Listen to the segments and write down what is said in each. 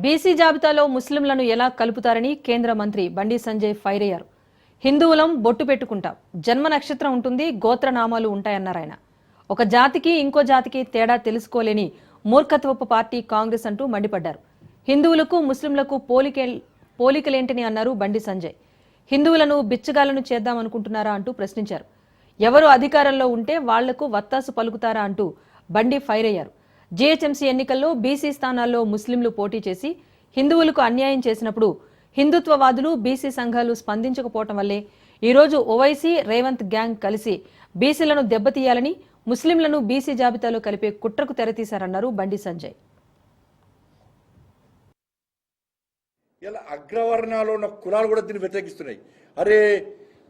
BC జాబితాలో ముస్లింలను ఎలా కలుపుతారని కేంద్ర మంత్రి బండి సంజయ్ ఫైర్ అయ్యారు. హిందువులం బొట్టు పెట్టుకుంటాం, జన్మ నక్షత్రం ఉంటుంది, గోత్రనామాలు ఉంటాయన్నారు ఆయన. ఒక జాతికి ఇంకో జాతికి తేడా తెలుసుకోలేని మూర్ఖత్వపు పార్టీ కాంగ్రెస్ అంటూ మండిపడ్డారు. హిందువులకు ముస్లింలకు పోలికలేంటని అన్నారు బండి సంజయ్. హిందువులను బిచ్చగాలను చేద్దామనుకుంటున్నారా అంటూ ప్రశ్నించారు. ఎవరు అధికారంలో ఉంటే వాళ్లకు వత్తాసు పలుకుతారా అంటూ బండి ఫైర్ అయ్యారు. జీహెచ్ఎంసీ ఎన్నికల్లో బీసీ స్థానాల్లో ముస్లింలు పోటీ చేసి హిందువులకు అన్యాయం చేసినప్పుడు హిందుత్వవాదులు బీసీ సంఘాలు స్పందించకపోవటం వల్లే ఈరోజు ఓవైసీ రేవంత్ గ్యాంగ్ కలిసి బీసీలను దెబ్బతీయాలని ముస్లింలను బీసీ జాబితాలో కలిపే కుట్రకు తెరతీశారన్నారు బండి సంజయ్. ఇలా అగ్రవర్ణాలు ఉన్న కులాలు కూడా దీన్ని వ్యతిరేకిస్తున్నాయి. అరే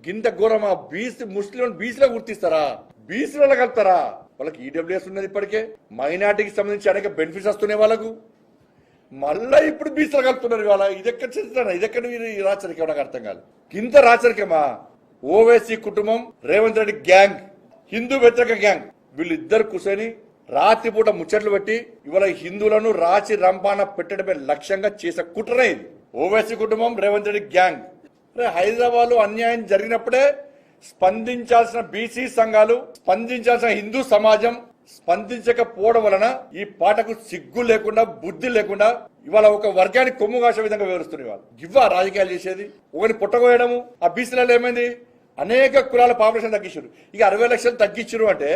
గింత ఘోరమా, బీసీ ముస్లిం బీసీలో గుర్తిస్తారా, బీసీలో కలుపుతారా? వాళ్ళకి ఈడబ్ల్యూఎస్ ఉన్నది, ఇప్పటికే మైనార్టీకి సంబంధించి అనేక బెనిఫిట్స్ వస్తున్నాయి వాళ్ళకు. మళ్ళా ఇప్పుడు బీసీలో కలుపుతున్నారు. ఇవాళ ఇదెక్కడ చేస్తున్నా, ఇదెక్కడ రాచరికం నాకు అర్థం కాదు. గింత రాచరికమా? ఓవైసీ కుటుంబం, రేవంత్ రెడ్డి గ్యాంగ్, హిందూ వ్యతిరేక గ్యాంగ్, వీళ్ళిద్దరు కూర్చొని రాత్రిపూట ముచ్చట్లు పెట్టి ఇవాళ హిందువులను రాచి రంపాన పెట్టడమే లక్ష్యంగా చేసే కుట్రనే ఇది. ఓవైసీ కుటుంబం, రేవంత్ రెడ్డి గ్యాంగ్. హైదరాబాద్ లో అన్యాయం జరిగినప్పుడే స్పందించాల్సిన బీసీ సంఘాలు, స్పందించాల్సిన హిందూ సమాజం స్పందించకపోవడం వలన ఈ పాటకు సిగ్గు లేకుండా, బుద్ధి లేకుండా ఇవాళ ఒక వర్గాన్ని కొమ్ము కాసే విధంగా వివరిస్తున్నారు. ఇవాళ ఇవ్వ రాజకీయాలు చేసేది, ఒకరిని పుట్టకోయడము. ఆ బీసీలలో ఏమైంది? అనేక కులాల పాపులేషన్ తగ్గించారు. ఇక 60 లక్షలు తగ్గించారు అంటే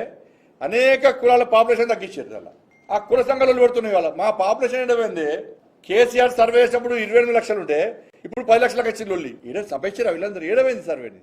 అనేక కులాల పాపులేషన్ తగ్గించారు. అలా ఆ కుల సంఘాలు పెడుతున్నాయి. వాళ్ళ మా పాపులేషన్ ఏమైంది? కేసీఆర్ సర్వే చేసినప్పుడు 28 లక్షలు ఉంటే ఇప్పుడు 10 లక్షలకు వచ్చింది. ఈడ సభ ఇచ్చారు. వీళ్ళందరూ ఏడమైంది సర్వేని?